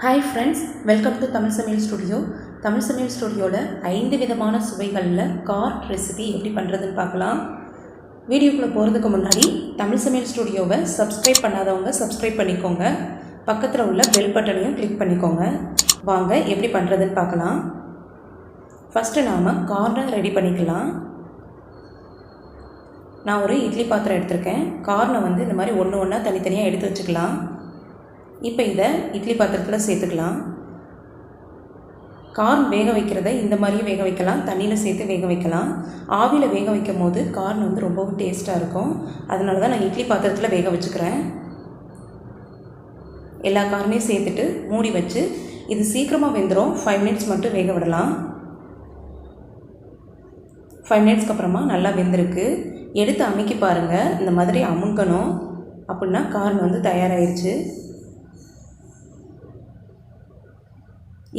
Hi friends, welcome to Tamil சமையல் studio. Tamil சமையல் ஸ்டுடியோவில் 5 விதமான சுவைகளில் கார் ரெசிபி எப்படி பண்ணுறதுன்னு பார்க்கலாம். வீடியோக்குள்ளே போகிறதுக்கு முன்னாடி தமிழ் சமையல் ஸ்டுடியோவை சப்ஸ்கிரைப் பண்ணாதவங்க சப்ஸ்கிரைப் பண்ணிக்கோங்க. பக்கத்தில் உள்ள பெல் பட்டனையும் கிளிக் பண்ணிக்கோங்க. வாங்க எப்படி பண்ணுறதுன்னு பார்க்கலாம். ஃபஸ்ட்டு நாம் கார்னை ரெடி பண்ணிக்கலாம். நான் ஒரு இட்லி பாத்திரம் எடுத்திருக்கேன். கார்னை இந்த மாதிரி ஒன்று ஒன்றா தனித்தனியாக எடுத்து வச்சுக்கலாம். இப்போ இதை இட்லி பாத்திரத்தில் சேர்த்துக்கலாம். கார்ன் வேக வைக்கிறத இந்த மாதிரியே வேக வைக்கலாம், தண்ணியில் சேர்த்து வேக வைக்கலாம். ஆவியில் வேக வைக்கும் போது கார்ன் ரொம்பவும் டேஸ்ட்டாக இருக்கும். அதனால தான் நான் இட்லி பாத்திரத்தில் வேக வச்சுக்கிறேன். எல்லா கார்னையும் சேர்த்துட்டு மூடி வச்சு இது சீக்கிரமாக வெந்துடும். 5 மினிட்ஸ் மட்டும் வேக விடலாம். 5 மினிட்ஸ்க்கு அப்புறமா நல்லா வெந்திருக்கு. எடுத்து அமுக்கி பாருங்கள். இந்த மாதிரி அமுக்கணும், அப்படின்னா கார்ன் தயாராகிருச்சு.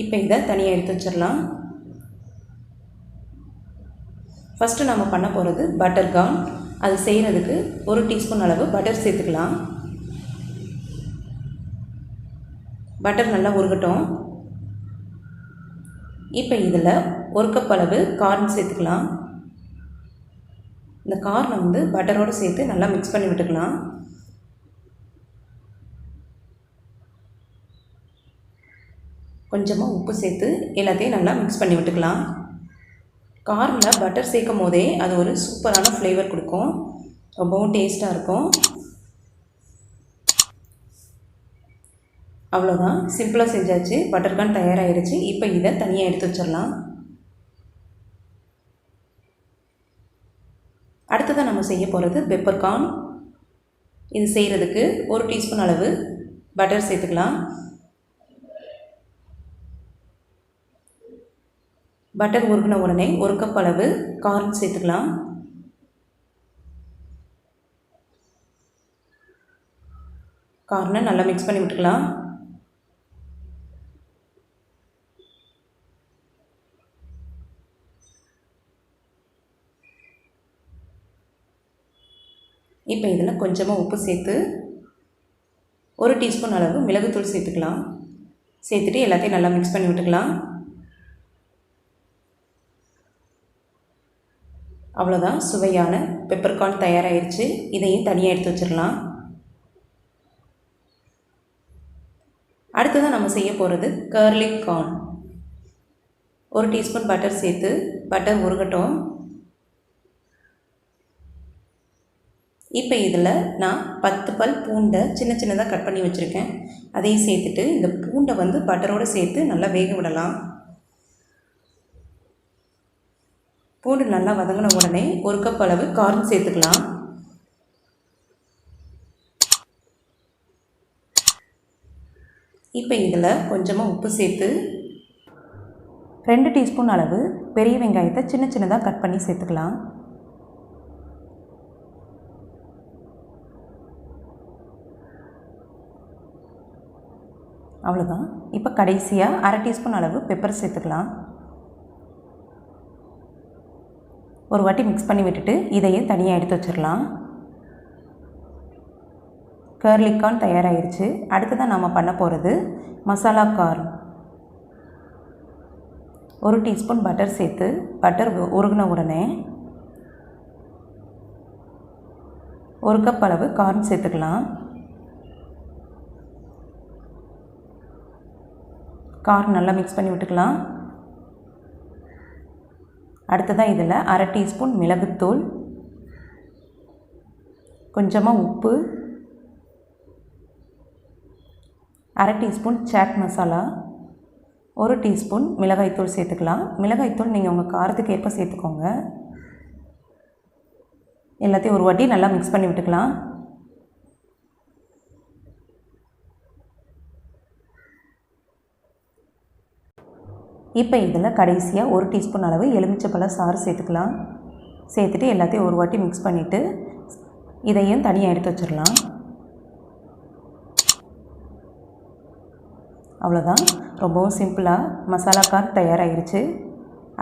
இப்போ இதை தனியாக எடுத்து வச்சிடலாம். ஃபஸ்ட்டு நம்ம பண்ண போகிறது பட்டர் கார்ன். அது செய்கிறதுக்கு 1 டீஸ்பூன் அளவு பட்டர் சேர்த்துக்கலாம். பட்டர் நல்லா உருகட்டும். இப்போ இதில் 1 கப் அளவு கார்ன் சேர்த்துக்கலாம். இந்த கார்னை பட்டரோடு சேர்த்து நல்லா மிக்ஸ் பண்ணி விட்டுக்கலாம். கொஞ்சமாக உப்பு சேர்த்து எல்லாத்தையும் நல்லா மிக்ஸ் பண்ணி விட்டுக்கலாம். கார்னில் பட்டர் சேர்க்கும் போதே அது ஒரு சூப்பரான ஃப்ளேவர் கொடுக்கும். ரொம்பவும் டேஸ்ட்டாக இருக்கும். அவ்வளோதான், சிம்பிளாக செஞ்சாச்சு. பட்டர் கார்ன் தயாராகிடுச்சு. இப்போ இதை தனியாக எடுத்து வச்சிடலாம். அடுத்ததாக நம்ம செய்ய போகிறது பெப்பர் கார்ன். இது செய்கிறதுக்கு 1 டீஸ்பூன் அளவு பட்டர் சேர்த்துக்கலாம். பட்டர் உருகின உடனே 1 கப் அளவு கார்ன் சேர்த்துக்கலாம். கார்னை நல்லா மிக்ஸ் பண்ணி விட்டுக்கலாம். இப்போ இதில் கொஞ்சமாக உப்பு சேர்த்து 1 டீஸ்பூன் அளவு மிளகுத்தூள் சேர்த்துக்கலாம். சேர்த்துட்டு எல்லாத்தையும் நல்லா மிக்ஸ் பண்ணி விட்டுக்கலாம். அவ்வளோதான், சுவையான பெப்பர் கார்ன் தயாராகிடுச்சு. இதையும் தனியாக எடுத்து வச்சிடலாம். அடுத்ததான் நம்ம செய்ய போகிறது கர்லிக் கார்ன். 1 டீஸ்பூன் பட்டர் சேர்த்து பட்டர் உருகட்டும். இப்போ இதில் நான் 10 பல் பூண்டை சின்ன சின்னதாக கட் பண்ணி வச்சுருக்கேன். அதையும் சேர்த்துட்டு இந்த பூண்டை பட்டரோடு சேர்த்து நல்லா வேக விடலாம். பூண்டு நல்லா வதங்கின உடனே 1 கப் அளவு கார்ன் சேர்த்துக்கலாம். இப்போ இதில் கொஞ்சமாக உப்பு சேர்த்து 2 டீஸ்பூன் அளவு பெரிய வெங்காயத்தை சின்ன சின்னதாக கட் பண்ணி சேர்த்துக்கலாம். அவ்வளோதான். இப்போ கடைசியாக 1/2 டீஸ்பூன் அளவு பெப்பர் சேர்த்துக்கலாம். ஒரு வாட்டி மிக்ஸ் பண்ணி விட்டுட்டு இதையும் தனியாக எடுத்து வச்சிடலாம். கர்லிக் கார்ன் தயாராகிடுச்சு. அடுத்ததான் நாம் பண்ண போகிறது மசாலா கார்ன். 1 டீஸ்பூன் பட்டர் சேர்த்து பட்டர் உருகின உடனே 1 கப் அளவு கார்ன் சேர்த்துக்கலாம். கார்ன் நல்லா மிக்ஸ் பண்ணி விட்டுக்கலாம். அடுத்ததாக இதில் 1/2 டீஸ்பூன் மிளகுத்தூள், கொஞ்சமாக உப்பு, 1/2 டீஸ்பூன் சாட் மசாலா, 1 டீஸ்பூன் மிளகாய்த்தூள் சேர்த்துக்கலாம். மிளகாய்த்தூள் நீங்கள் உங்கள் காரத்துக்கு ஏற்ப சேர்த்துக்கோங்க. எல்லாத்தையும் ஒரு வாட்டி நல்லா மிக்ஸ் பண்ணி விட்டுக்கலாம். இப்போ இதில் கடைசியாக 1 டீஸ்பூன் அளவு எலுமிச்சைப்பழ சாறு சேர்த்துக்கலாம். சேர்த்துட்டு எல்லாத்தையும் ஒரு வாட்டி மிக்ஸ் பண்ணிவிட்டு இதையும் தனியாக எடுத்து வச்சிடலாம். அவ்வளோதான், ரொம்பவும் சிம்பிளாக மசாலா கார்ன் தயாராகிருச்சு.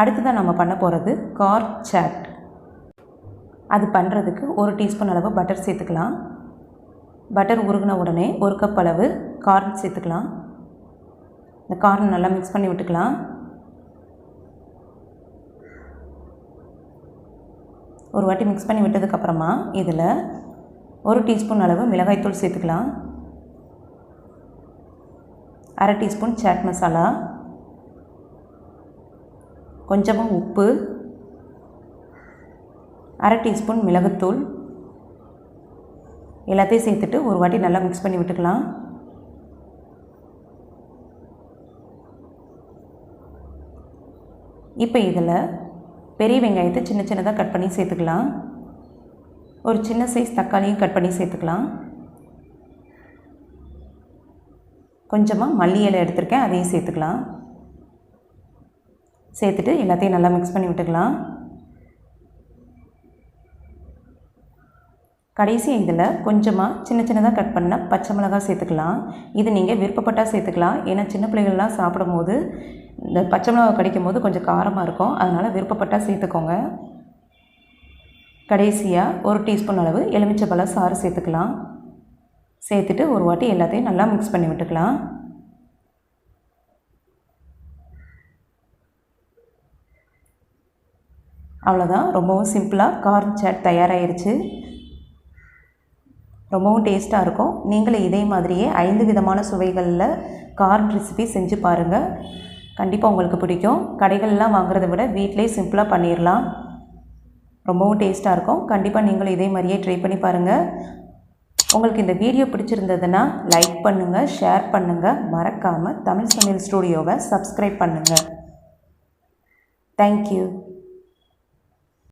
அடுத்ததான் நம்ம பண்ண போகிறது கார் சாட். அது பண்ணுறதுக்கு 1 டீஸ்பூன் அளவு பட்டர் சேர்த்துக்கலாம். பட்டர் உருகின உடனே 1 கப் அளவு கார்ன் சேர்த்துக்கலாம். இந்த கார்ன் நல்லா மிக்ஸ் பண்ணி விட்டுக்கலாம். ஒரு வாட்டி மிக்ஸ் பண்ணி விட்டதுக்கப்புறமா இதில் 1 டீஸ்பூன் அளவு மிளகாய்த்தூள் சேர்த்துக்கலாம். 1/2 டீஸ்பூன் சாட் மசாலா, கொஞ்சமாக உப்பு, 1/2 டீஸ்பூன் மிளகுத்தூள் எல்லாத்தையும் சேர்த்துட்டு ஒரு வாட்டி நல்லா மிக்ஸ் பண்ணி விட்டுக்கலாம். இப்போ இதில் பெரிய வெங்காயத்தை சின்ன சின்னதாக கட் பண்ணி சேர்த்துக்கலாம். ஒரு சின்ன சைஸ் தக்காளியும் கட் பண்ணி சேர்த்துக்கலாம். கொஞ்சமாக மல்லி இலை எடுத்திருக்கேன், அதையும் சேர்த்துக்கலாம். சேர்த்துட்டு எல்லாத்தையும் நல்லா மிக்ஸ் பண்ணி விட்டுக்கலாம். கடைசி இதில் கொஞ்சமாக சின்ன சின்னதாக கட் பண்ண பச்சை மிளகாய் சேர்த்துக்கலாம். இது நீங்கள் விருப்பப்பட்டால் சேர்த்துக்கலாம். ஏன்னா சின்ன பிள்ளைகள்லாம் சாப்பிடும்போது இந்த பச்சை மிளகாய் கடிக்கும் போது கொஞ்சம் காரமாக இருக்கும், அதனால் விருப்பப்பட்டால் சேர்த்துக்கோங்க. கடைசியாக 1 டீஸ்பூன் அளவு எலுமிச்சைப்பழ சாறு சேர்த்துக்கலாம். சேர்த்துட்டு ஒரு வாட்டி எல்லாத்தையும் நல்லா மிக்ஸ் பண்ணி விட்டுக்கலாம். அவ்வளோதான், ரொம்பவும் சிம்பிளாக கார்ன் சாட் தயாராகிருச்சு. ரொம்பவும் டேஸ்ட்டாக இருக்கும். நீங்களும் இதே மாதிரியே 5 விதமான சுவைகளில் கார்ன் ரெசிபி செஞ்சு பாருங்கள். கண்டிப்பாக உங்களுக்கு பிடிக்கும். கடைகள்லாம் வாங்குறத விட வீட்டிலே சிம்பிளாக பண்ணிடலாம். ரொம்பவும் டேஸ்ட்டாக இருக்கும். கண்டிப்பாக நீங்களும் இதே மாதிரியே ட்ரை பண்ணி பாருங்கள். உங்களுக்கு இந்த வீடியோ பிடிச்சிருந்ததுன்னா லைக் பண்ணுங்கள், ஷேர் பண்ணுங்கள். மறக்காமல் தமிழ் சமையல் ஸ்டூடியோவை சப்ஸ்கிரைப் பண்ணுங்கள். தேங்க்யூ.